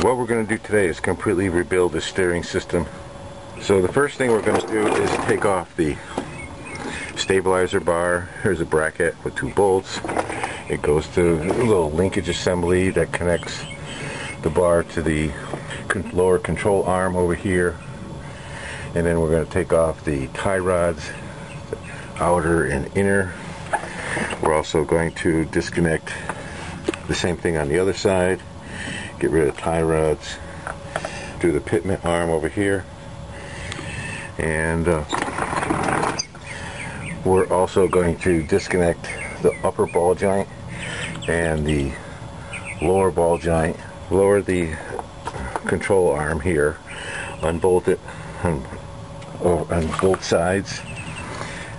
What we're going to do today is completely rebuild the steering system. So the first thing we're going to do is take off the stabilizer bar. Here's a bracket with 2 bolts. It goes to a little linkage assembly that connects the bar to the lower control arm over here. And then we're going to take off the tie rods, the outer and inner. We're also going to disconnect the same thing on the other side. Get rid of tie rods. Do the Pitman arm over here. And we're also going to disconnect the upper ball joint and the lower ball joint. Lower the control arm here. Unbolt it on both sides.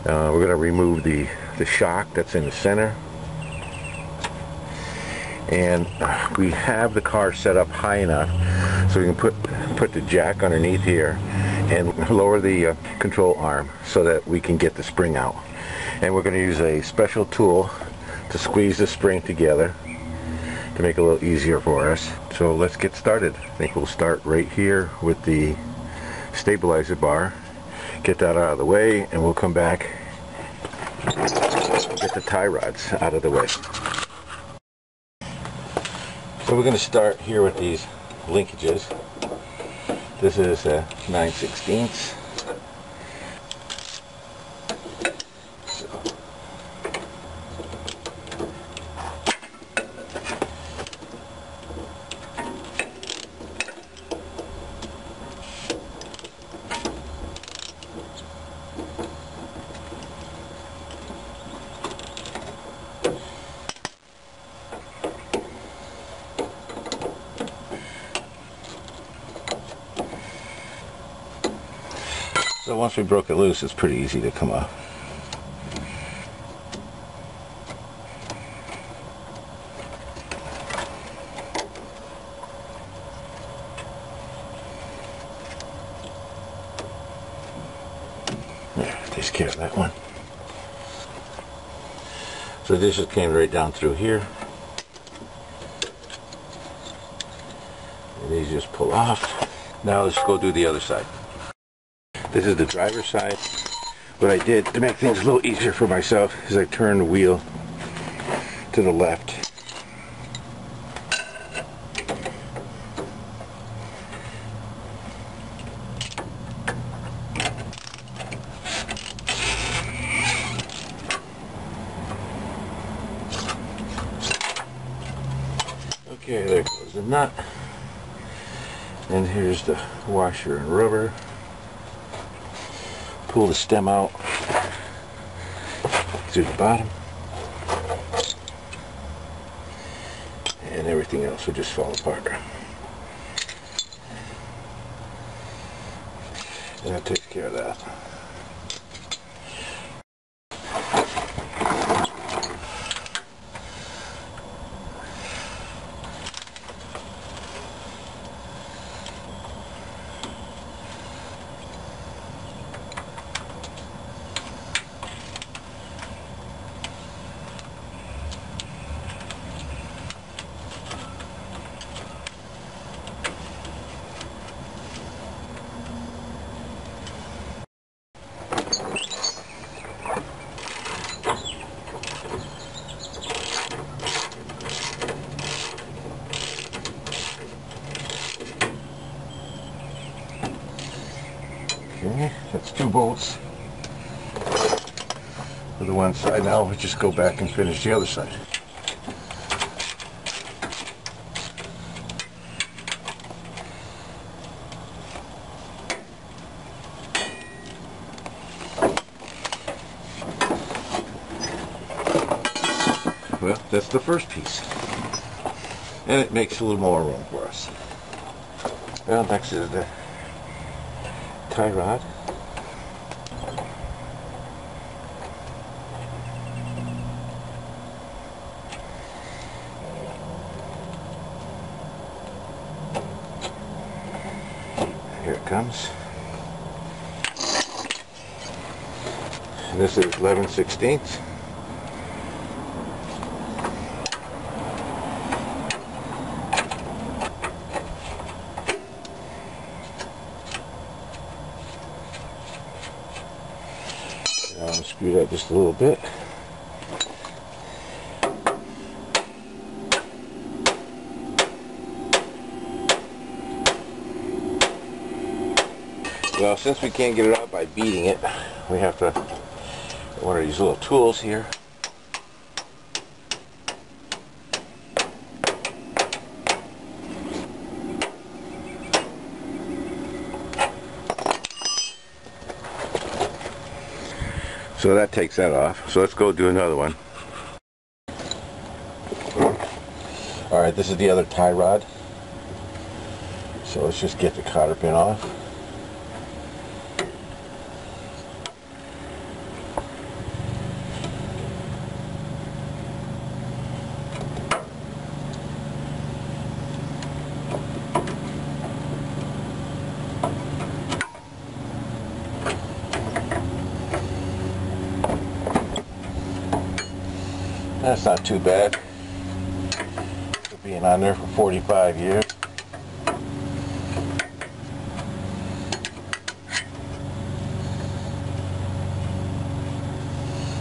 We're going to remove the shock that's in the center. And we have the car set up high enough so we can put the jack underneath here and lower the control arm so that we can get the spring out. And we're going to use a special tool to squeeze the spring together to make it a little easier for us. So let's get started. I think we'll start right here with the stabilizer bar. Get that out of the way, and we'll come back and get the tie rods out of the way. So we're going to start here with these linkages. This is a 9/16. So once we broke it loose, it's pretty easy to come off. There, takes care of that one. So this just came right down through here. And these just pull off. Now let's go do the other side. This is the driver's side. What I did to make things a little easier for myself is I turned the wheel to the left. Okay, there goes the nut. And here's the washer and rubber. Pull the stem out through the bottom, and everything else will just fall apart. And that takes care of that. Okay, that's 2 bolts for the one side. Now we just go back and finish the other side. Well, that's the first piece. And it makes a little more room for us. Well, next is the tie rod. Here it comes. And this is 11/16. Unscrew that just a little bit. Well, since we can't get it out by beating it, we have to, one of these little tools here. So that takes that off. So let's go do another one. Alright, this is the other tie rod. So let's just get the cotter pin off. That's not too bad for being on there for 45 years.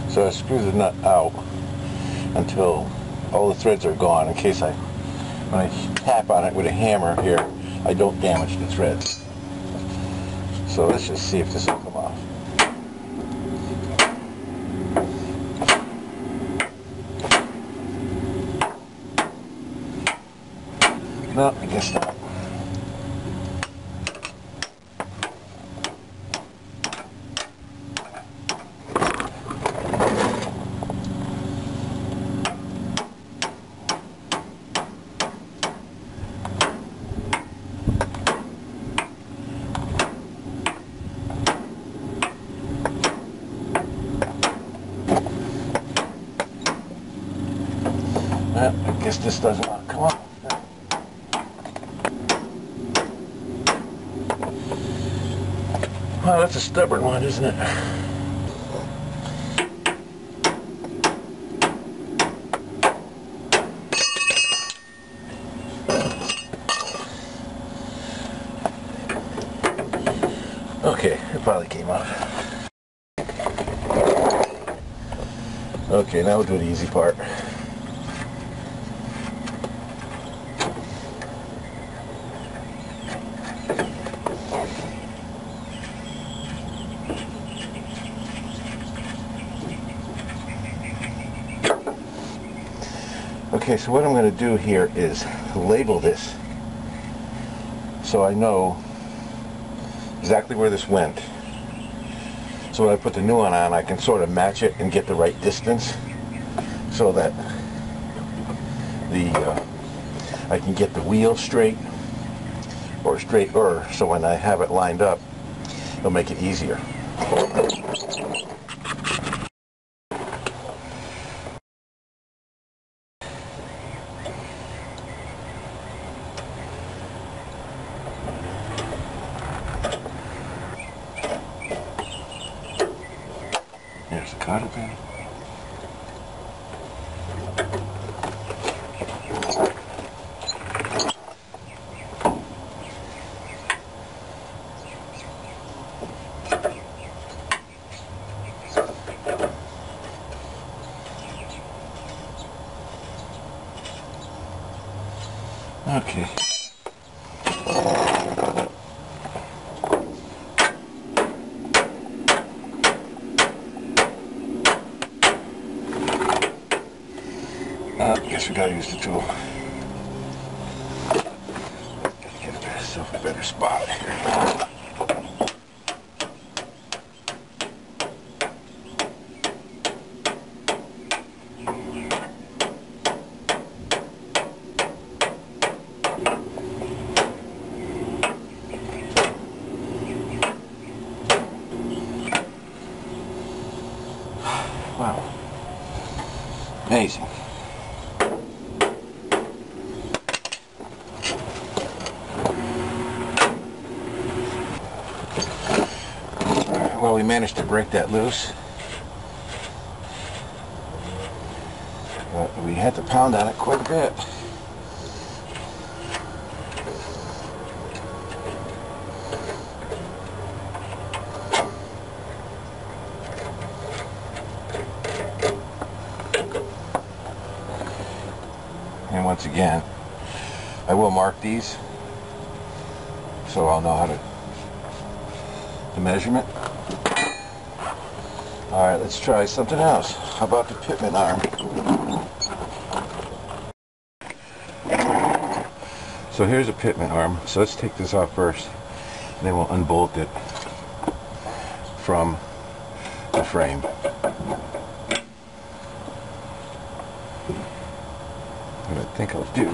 So I screw the nut out until all the threads are gone, in case when I tap on it with a hammer here, I don't damage the threads. So let's just see if this will come off. No, I guess not. Well, I guess this doesn't want to come off. Wow, that's a stubborn one, isn't it? Okay, it probably came off. Okay, now we'll do the easy part. Okay, so what I'm going to do here is label this so I know exactly where this went. So when I put the new one on, I can sort of match it and get the right distance so that I can get the wheel straight or straighter, so when I have it lined up, it'll make it easier. There's the cotter pin. Okay. I guess we gotta use the tool. Gotta get myself a better spot here. Wow. Amazing. Well, we managed to break that loose. But we had to pound on it quite a bit. once again. I will mark these so I'll know how to the measurement. Alright, let's try something else. How about the Pitman arm? So here's a Pitman arm. So let's take this off first, and then we'll unbolt it from the frame. What I think I'll do,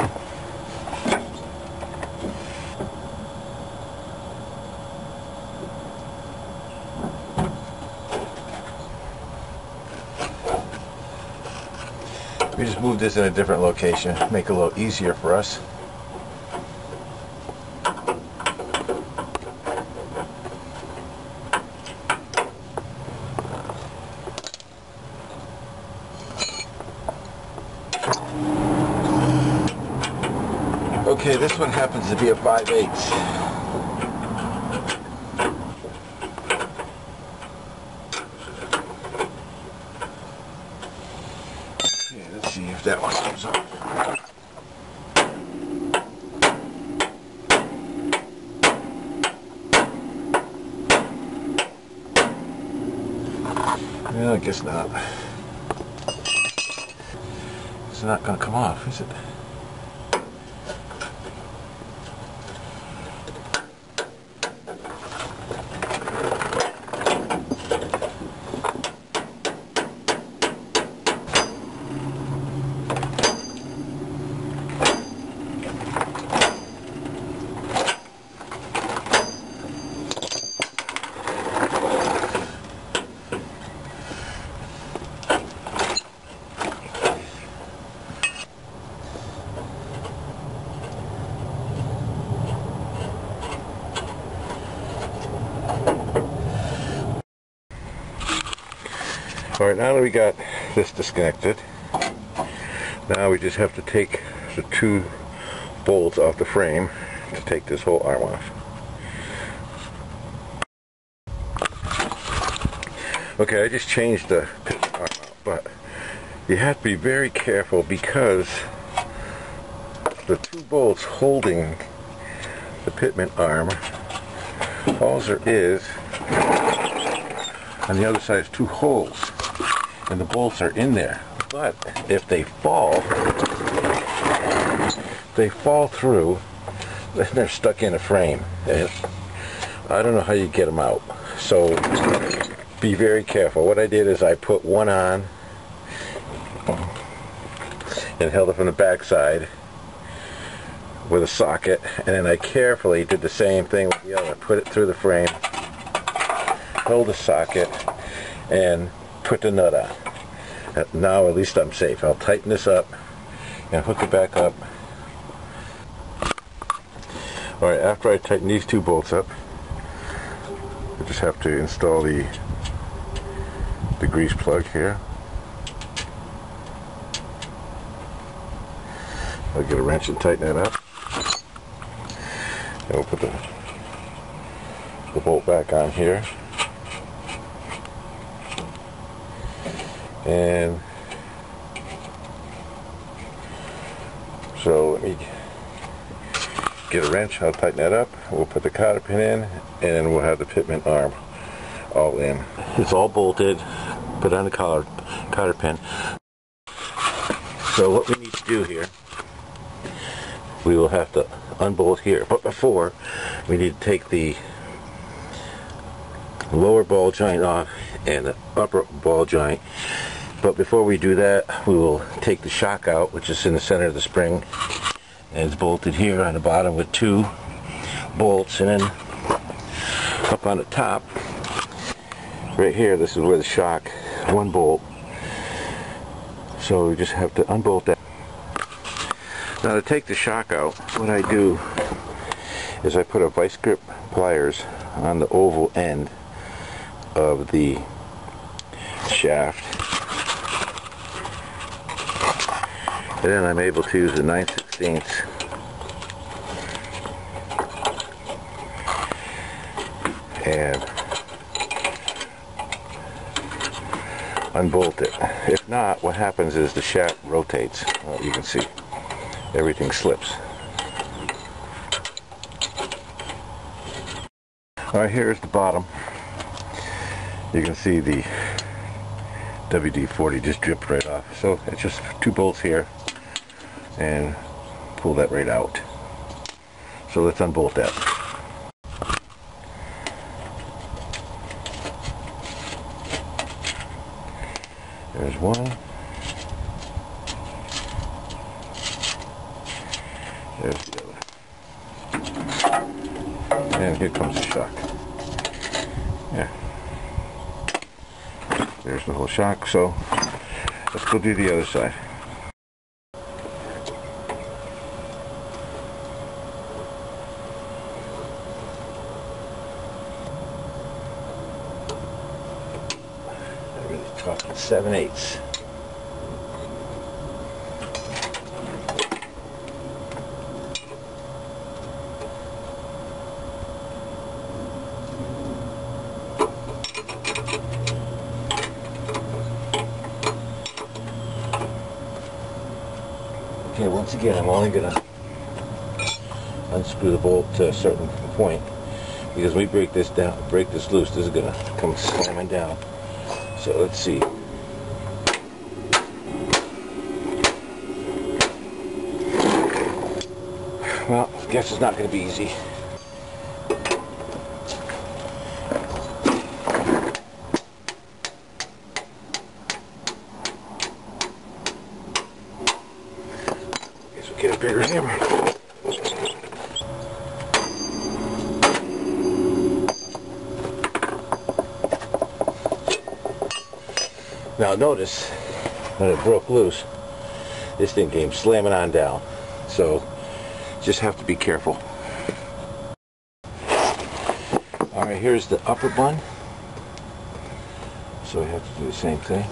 we just move this in a different location, make it a little easier for us. Okay, this one happens to be a 5/8. Okay, let's see if that one comes up. Well, I guess not. It's not going to come off, is it? Alright, now that we got this disconnected, now we just have to take the 2 bolts off the frame to take this whole arm off. Okay, I just changed the Pitman arm out, but you have to be very careful because the 2 bolts holding the Pitman arm, all there is on the other side is 2 holes, and the bolts are in there. But if they fall through, then they're stuck in a frame, and I don't know how you get them out. So be very careful. What I did is I put one on and held it from the back side with a socket, and then I carefully did the same thing with the other. Put it through the frame, hold the socket, and put the nut on. Now at least I'm safe. I'll tighten this up and hook it back up. Alright, after I tighten these 2 bolts up, I just have to install the grease plug here. I'll get a wrench and tighten it up. And we'll put the bolt back on here. And so let me get a wrench, I'll tighten that up, we'll put the cotter pin in, and we'll have the Pitman arm all in. It's all bolted, put on the cotter pin. So what we need to do here, we will have to unbolt here, but before we need to take the lower ball joint off and the upper ball joint. But before we do that, we will take the shock out, which is in the center of the spring, and it's bolted here on the bottom with 2 bolts, and then up on the top right here, this is where the shock, 1 bolt. So we just have to unbolt that. Now to take the shock out, what I do is I put a vice grip pliers on the oval end of the shaft, and then I'm able to use a 9/16 and unbolt it. If not, what happens is the shaft rotates. Well, you can see everything slips. Alright, here's the bottom. You can see the WD-40 just dripped right off. So it's just 2 bolts here and pull that right out. So let's unbolt that. There's one. There's the other. And here comes the shock. Yeah. There's the whole shock. So let's go do the other side. Talking 7/8. Okay, once again, I'm only going to unscrew the bolt to a certain point, because we break this loose, this is going to come slamming down. So let's see. Well, I guess it's not going to be easy. Guess we'll get a bigger hammer. Now notice, when it broke loose, this thing came slamming on down. So, just have to be careful. Alright, here's the upper bun. So we have to do the same thing.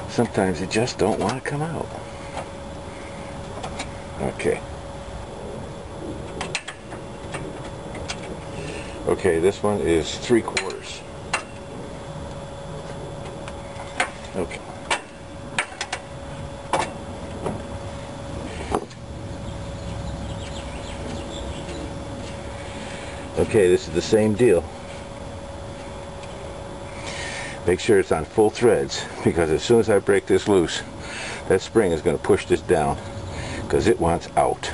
Sometimes you just don't want to come out. Okay. Okay, this one is 3/4. Okay. Okay, this is the same deal. Make sure it's on full threads, because as soon as I break this loose, that spring is going to push this down, because it wants out.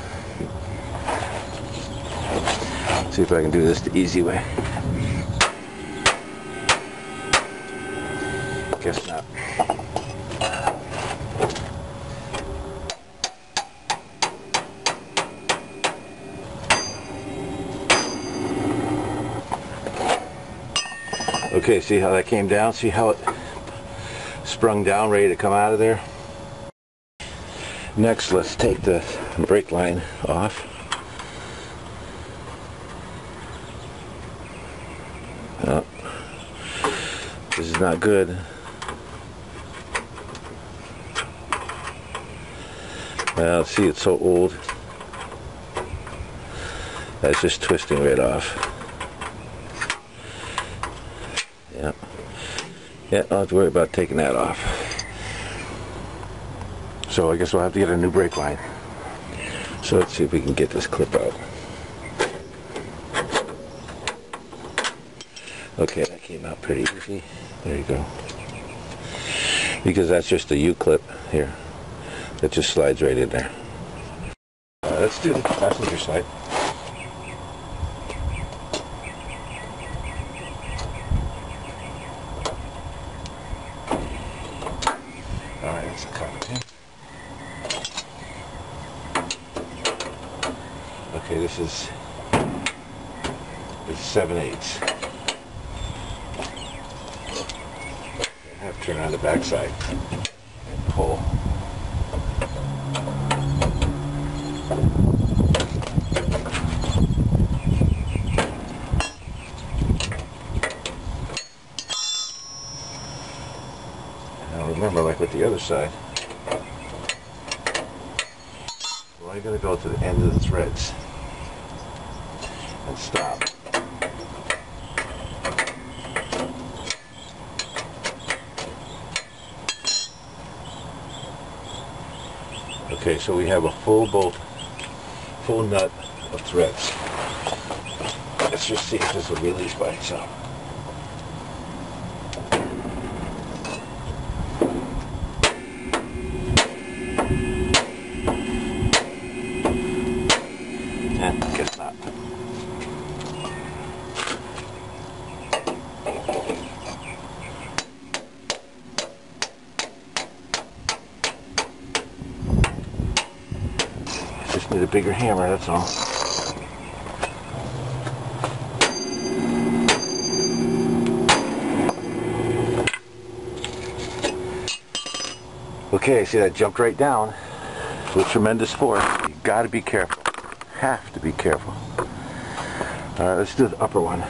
See if I can do this the easy way. Guess not. Okay, see how that came down? See how it sprung down, ready to come out of there? Next, let's take the brake line off. Oh, this is not good. Well, see, it's so old. That's just twisting right off. Yeah. Yeah, I'll have to worry about taking that off. So I guess we'll have to get a new brake line. So let's see if we can get this clip out. Okay, that came out pretty easy. There you go. Because that's just a U-clip here. That just slides right in there. Let's do the passenger side. Alright, that's a cover pin. Okay, this is 7/8. I have to turn on the back side and pull. Now remember, like with the other side, we're only going to go to the end of the threads and stop. Okay, so we have a full bolt, full nut of threads. Let's just see if this will release by itself. Guess not. Just need a bigger hammer, that's all. Okay, see that jumped right down with tremendous force. You gotta be careful. Have to be careful. Alright, let's do the upper one.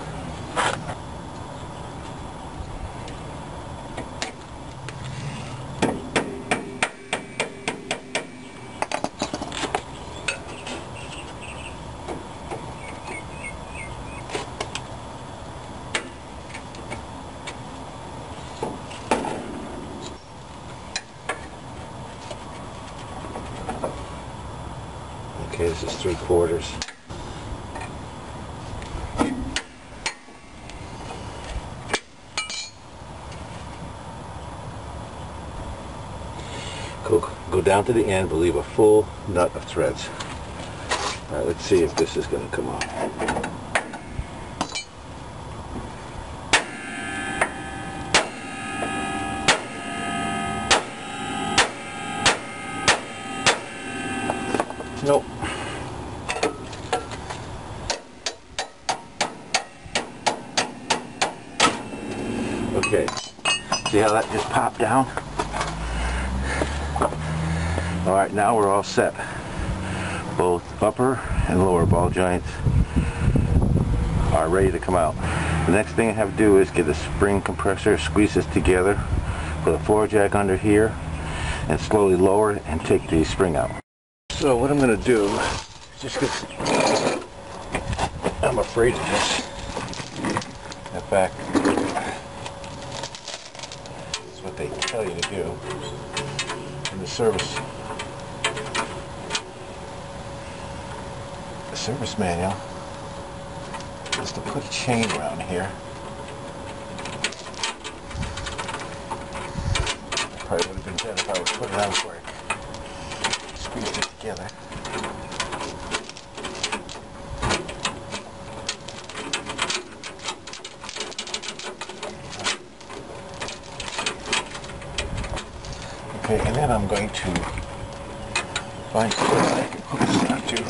Okay, this is 3/4. Go down to the end, but leave a full nut of threads. Alright, let's see if this is going to come off. Nope. Okay, see how that just popped down? Alright, now we're all set. Both upper and lower ball joints are ready to come out. The next thing I have to do is get a spring compressor, squeeze this together, put a floor jack under here, and slowly lower it and take the spring out. So what I'm going to do, just because I'm afraid of this, in fact, this is what they tell you to do in the service manual, is to put a chain around here. Probably would have been better if I would put it on for it. Squeezed it together. Okay, and then I'm going to find something I can hook this onto.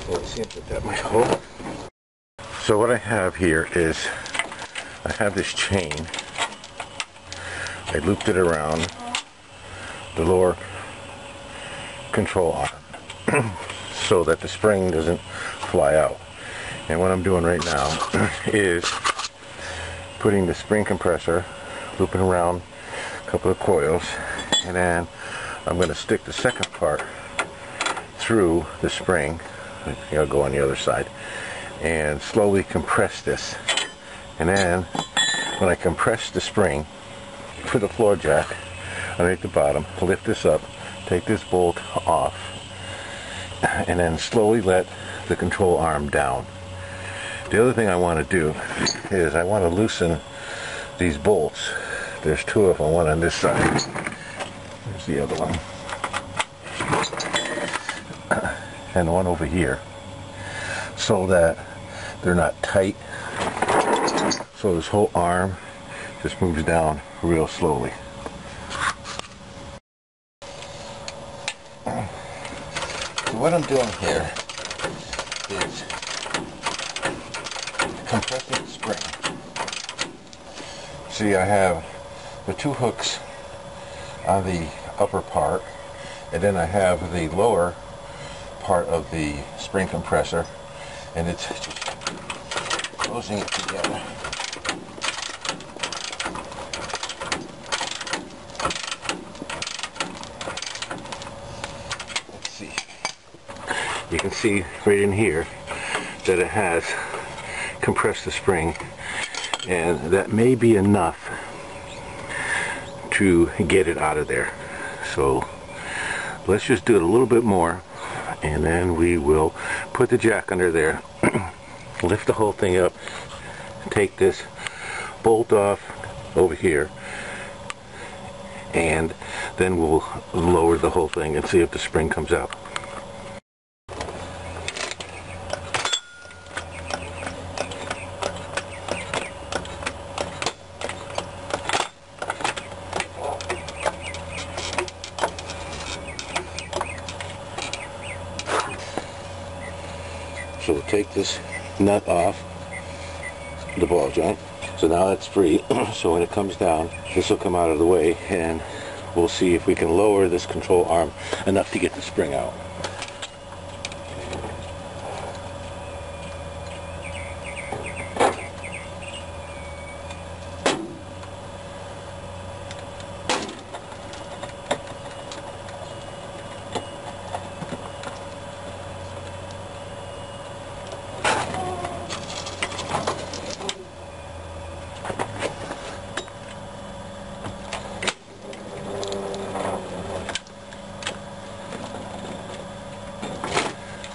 Let's see if that might hold. So what I have here is, I have this chain. I looped it around the lower control arm so that the spring doesn't fly out. And what I'm doing right now is putting the spring compressor, looping around a couple of coils, and then I'm going to stick the second part through the spring. I'll go on the other side and slowly compress this, and then when I compress the spring for the floor jack underneath the bottom, lift this up, take this bolt off, and then slowly let the control arm down. The other thing I want to do is I want to loosen these bolts. There's two of them, one on this side, there's the other one, and one over here, so that they're not tight, so this whole arm just moves down real slowly. So what I'm doing here is compressing the spring. See, I have the two hooks on the upper part, and then I have the lower part of the spring compressor, and it's just closing it together. you can see right in here that it has compressed the spring, and that may be enough to get it out of there. So let's just do it a little bit more, and then we will put the jack under there, lift the whole thing up, take this bolt off over here, and then we'll lower the whole thing and see if the spring comes out. So we'll take this nut off the ball joint. So now it's free. So when it comes down, this will come out of the way, and we'll see if we can lower this control arm enough to get the spring out.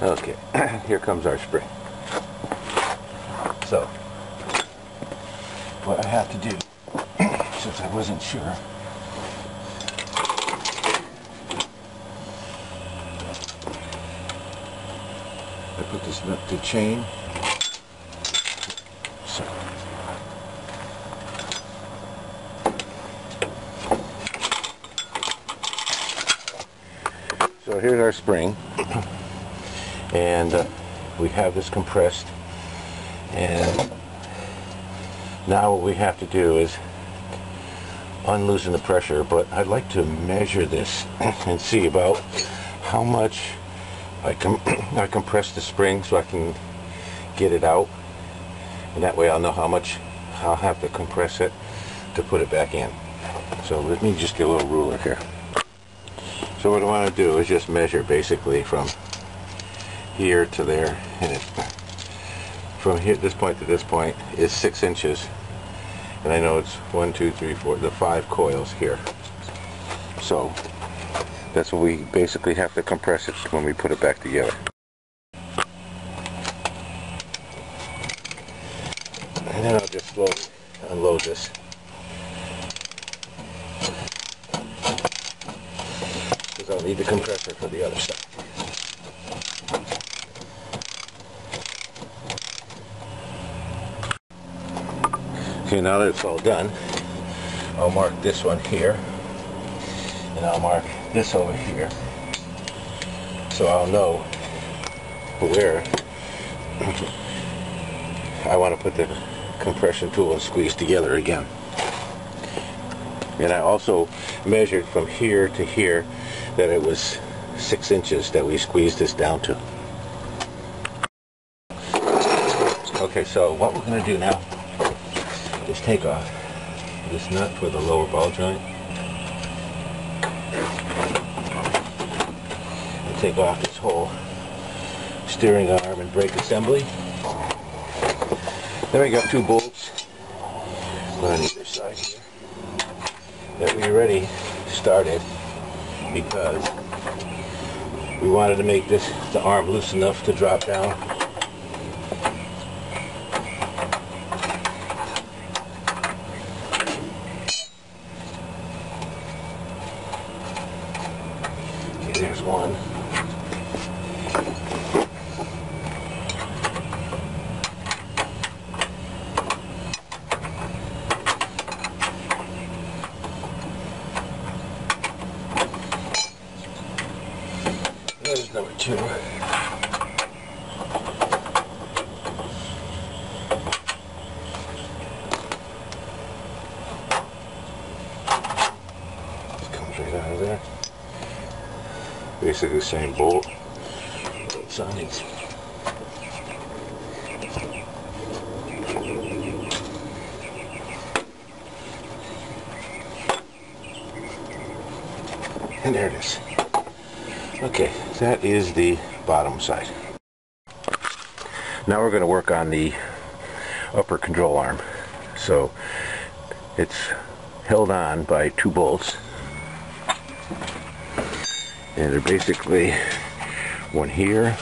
Okay, here comes our spring. So, what I have to do, since I wasn't sure, I put this nut to chain. So here's our spring. And we have this compressed, and now what we have to do is unloosen the pressure, but I'd like to measure this and see about how much I compress the spring so I can get it out, and that way I'll know how much I'll have to compress it to put it back in. So let me just get a little ruler here. So what I want to do is just measure basically from here to there, and from here, this point to this point is 6 inches, and I know it's 1, 2, 3, 4, the 5 coils here. So that's what we basically have to compress it when we put it back together. And then I'll just slowly unload this. Because I'll need the compressor for the other side. Okay, now that it's all done, I'll mark this one here, and I'll mark this over here, so I'll know where I want to put the compression tool and squeeze together again. And I also measured from here to here that it was 6 inches that we squeezed this down to. Okay, so what we're going to do now is take off this nut for the lower ball joint, and take off this whole steering arm and brake assembly. Then we got 2 bolts on either side here that we already started because we wanted to make the arm loose enough to drop down. There's one. There's number 2. Just comes right out of there. Basically the same bolt, both sides. And there it is. Okay, that is the bottom side. Now we're going to work on the upper control arm. So it's held on by 2 bolts, and they're basically one here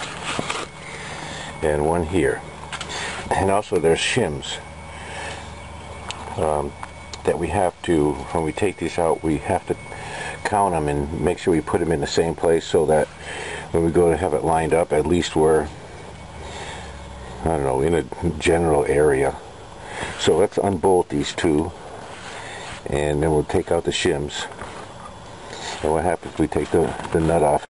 and one here. And also there's shims that we have to, when we take these out, we have to count them and make sure we put them in the same place so that when we go to have it lined up, at least we're, I don't know, in a general area. So let's unbolt these 2, and then we'll take out the shims. And what happens, we take the nut off.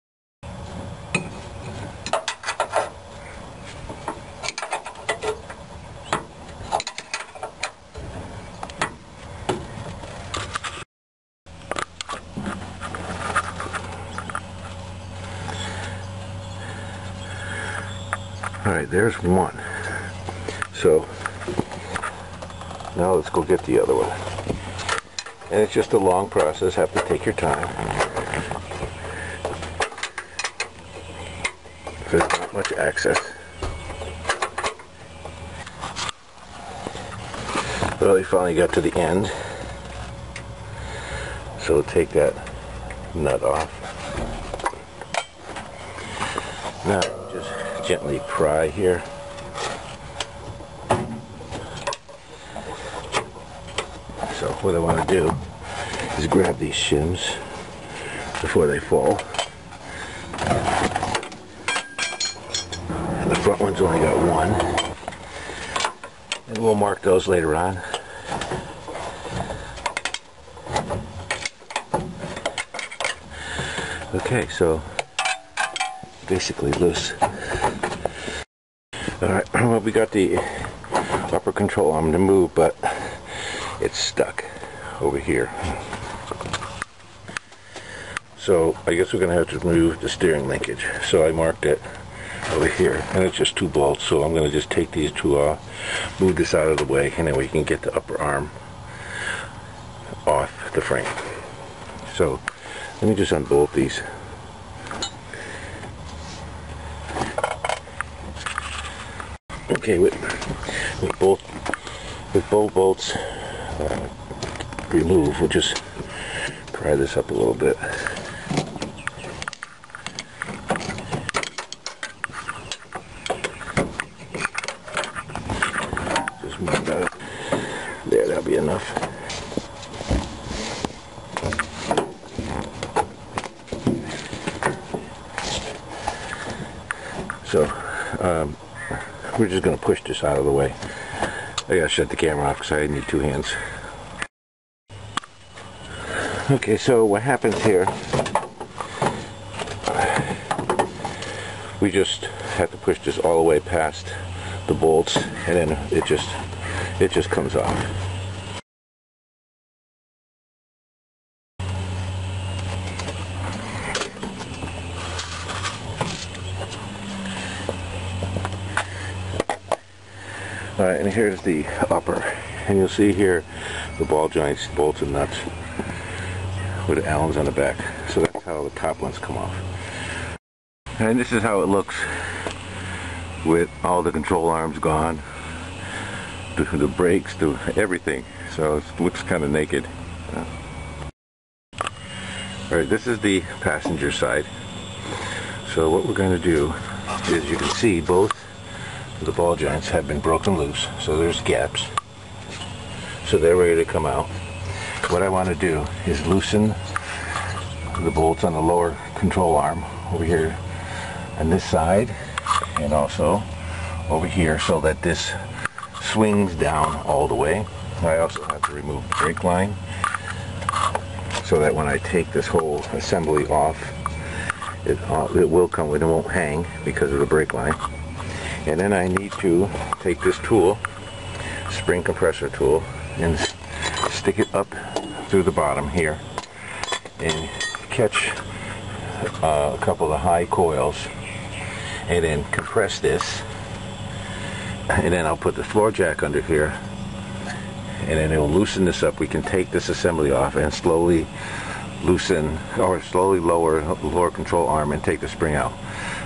Alright, there's one. So now let's go get the other one. And it's just a long process, have to take your time. There's not much access. Well, we finally got to the end. So we'll take that nut off. Now just gently pry here. So what I want to do is grab these shims before they fall. And the front one's only got 1. And we'll mark those later on. Okay, so basically loose. Alright, well, we got the upper control arm to move, but it's stuck over here. So I guess we're going to have to remove the steering linkage. So I marked it over here, and it's just 2 bolts. So I'm going to just take these 2 off, move this out of the way, and then we can get the upper arm off the frame. So let me just unbolt these. Okay, with both bolts removed, we'll just pry this up a little bit. Just move that up. There, that'll be enough. So, we're just going to push this out of the way. I gotta shut the camera off because I need 2 hands. Okay, so what happens here, we just have to push this all the way past the bolts, and then it just comes off. Alright, and here's the upper, and you'll see here the ball joints, bolts and nuts with the Allens on the back. So that's how the top ones come off. And this is how it looks with all the control arms gone, the brakes, everything. So it looks kind of naked. Alright, this is the passenger side. So what we're going to do is, you can see both the ball joints have been broken loose, so there's gaps, so they're ready to come out. What I want to do is loosen the bolts on the lower control arm over here on this side, and also over here, so that this swings down all the way. I also have to remove the brake line so that when I take this whole assembly off, it will come with, it won't hang because of the brake line. And then I need to take this tool, spring compressor tool, and stick it up through the bottom here and catch a couple of the high coils, and then compress this, and then I'll put the floor jack under here, and then it will loosen this up. We can take this assembly off and slowly loosen or slowly lower the lower control arm and take the spring out.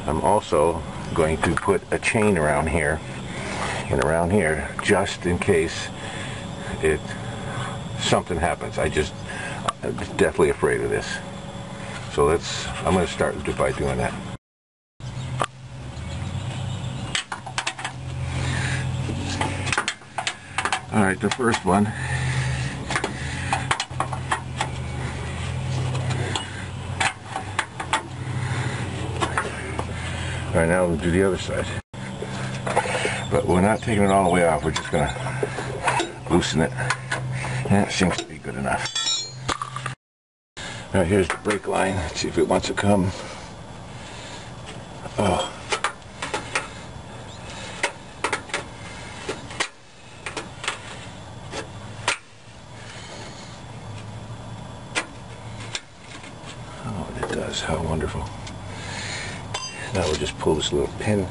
I'm also going to put a chain around here and around here just in case something happens. I'm definitely afraid of this. So I'm going to start by doing that. Alright, the first one. Alright, now we'll do the other side. But we're not taking it all the way off, we're just going to loosen it. And it seems to be good enough. Alright, here's the brake line. Let's see if it wants to come. Oh. Oh, it does. How wonderful. Now we'll just pull this little pin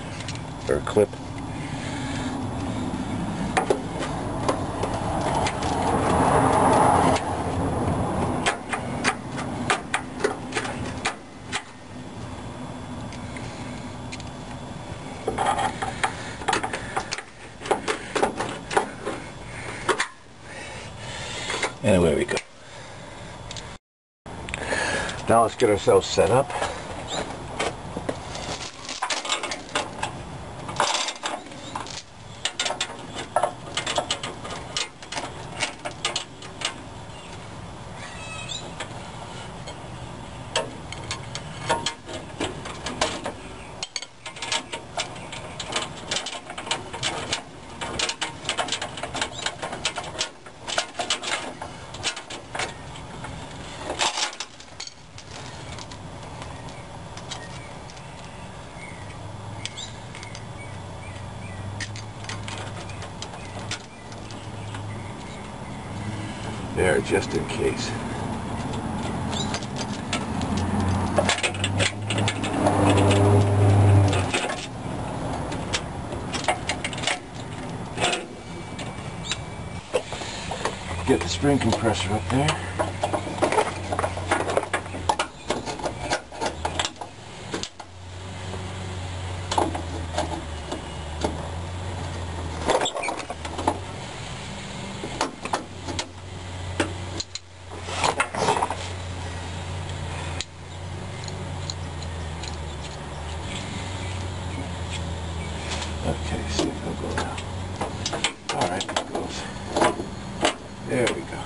or clip. And away we go. Now let's get ourselves set up. There, just in case. Get the spring compressor up there. Okay, see if it'll go now. Alright, it goes. There we go.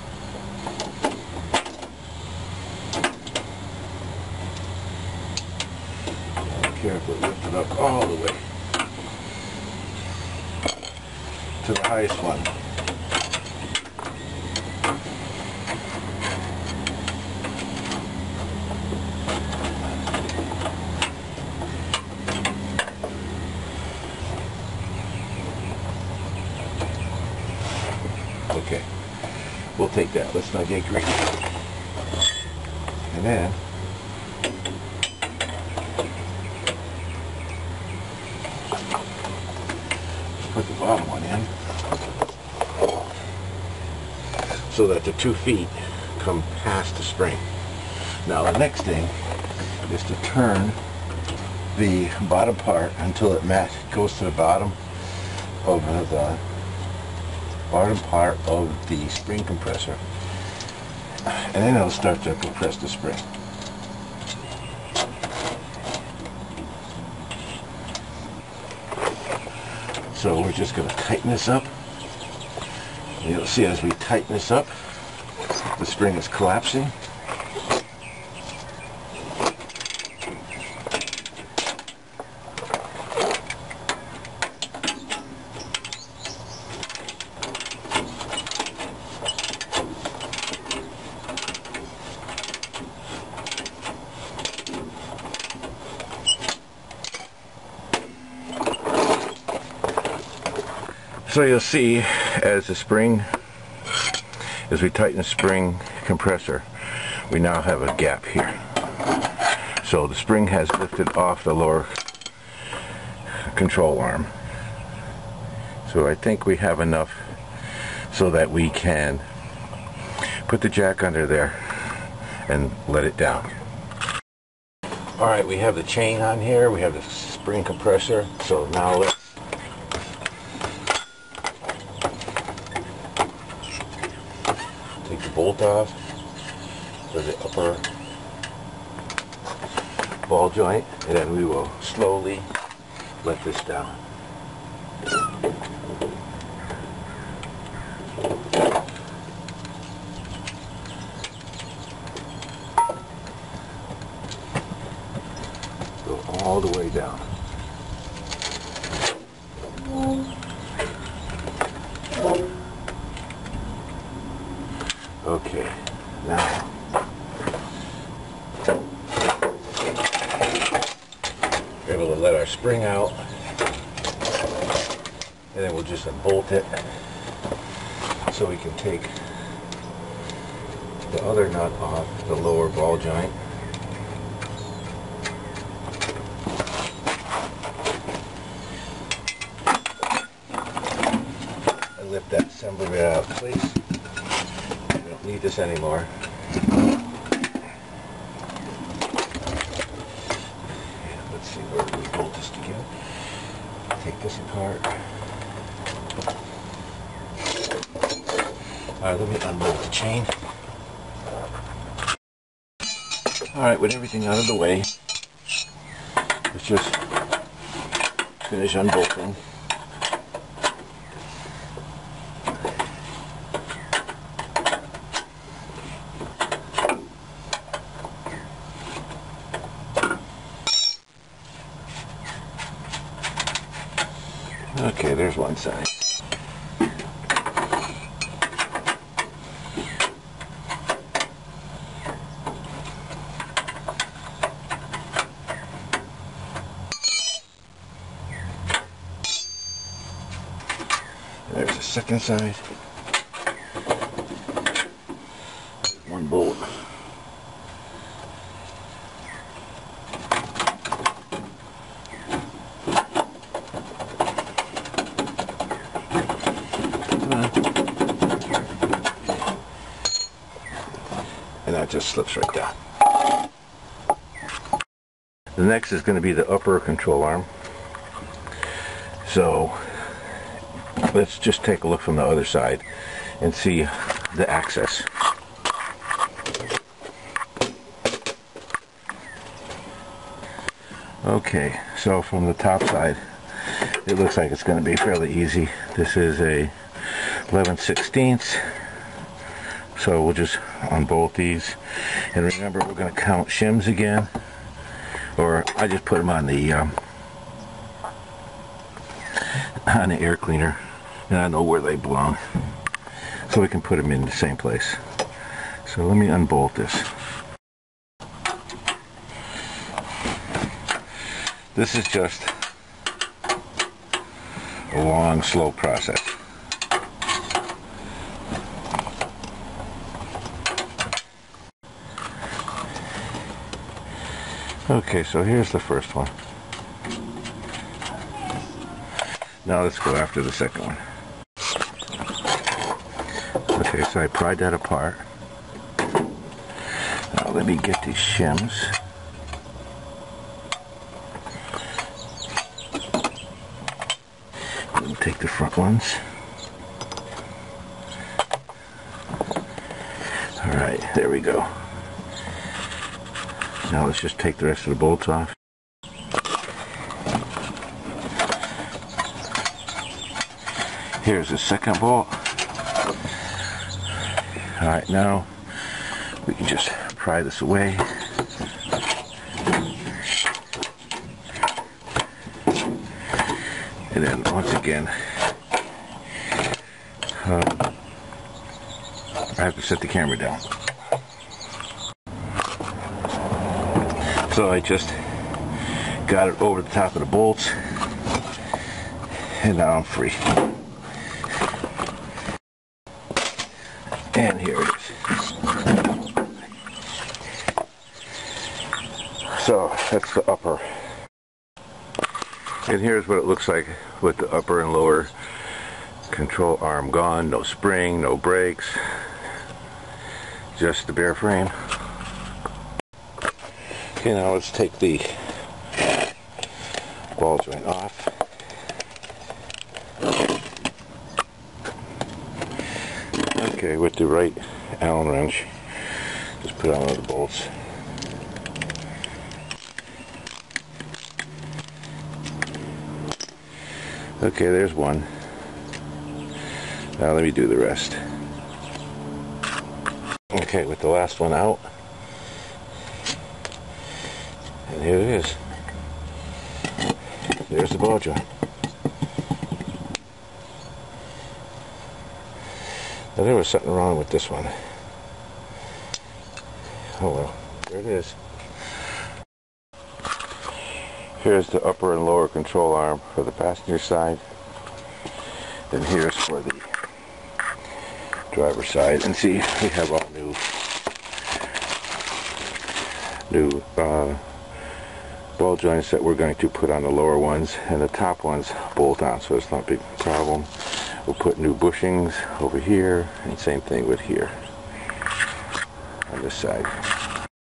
Carefully lift it up all the way to the highest one. Okay, we'll take that. Let's not get greedy. And then put the bottom one in so that the 2 feet come past the spring. Now the next thing is to turn the bottom part until it goes to the bottom of the part of the spring compressor, and then it'll start to compress the spring. So we're just going to tighten this up, and you'll see as we tighten this up, the spring is collapsing. So you'll see as we tighten the spring compressor, we now have a gap here. So the spring has lifted off the lower control arm. So I think we have enough so that we can put the jack under there and let it down. Alright, we have the chain on here, we have the spring compressor, so now let's take the bolt off for the upper ball joint, and then we will slowly let this down. Go all the way down. Okay, now we're able to let our spring out, and then we'll just unbolt it so we can take the other nut off the lower ball joint. And lift that assembly right out of place. We don't need this anymore. Let's see where we bolt this together. Take this apart. Alright, let me unbolt the chain. Alright, with everything out of the way, let's just finish unbolting. Okay, there's one side. There's the second side. One bolt. And that just slips right down. The next is going to be the upper control arm. So let's just take a look from the other side and see the access. Okay, so from the top side, it looks like it's going to be fairly easy. This is a 11/16, so we'll just unbolt these. And remember, we're going to count shims again, or I just put them on the air cleaner, and I know where they belong, so we can put them in the same place. So let me unbolt this. This is just a long, slow process. Okay, so here's the first one. Now let's go after the second one. Okay, so I pried that apart. Now let me get these shims. We'll take the front ones. Alright, there we go. Now let's just take the rest of the bolts off. Here's the second bolt. Alright, now we can just pry this away. And then once again, I have to set the camera down. So I just got it over the top of the bolts, and now I'm free. And here it is. So that's the upper. And here's what it looks like with the upper and lower control arm gone. No spring, no brakes, just the bare frame. Okay, now let's take the ball joint off. Okay, with the right Allen wrench, just put on one of the bolts. Okay, there's one. Now let me do the rest. Okay, with the last one out. And here it is. There's the ball joint. Now there was something wrong with this one. Oh well, there it is. Here's the upper and lower control arm for the passenger side. And here's for the driver's side. And see, we have all new ball joints that we're going to put on the lower ones, and the top ones bolt on, so it's not a big problem. We'll put new bushings over here, and same thing with here on this side.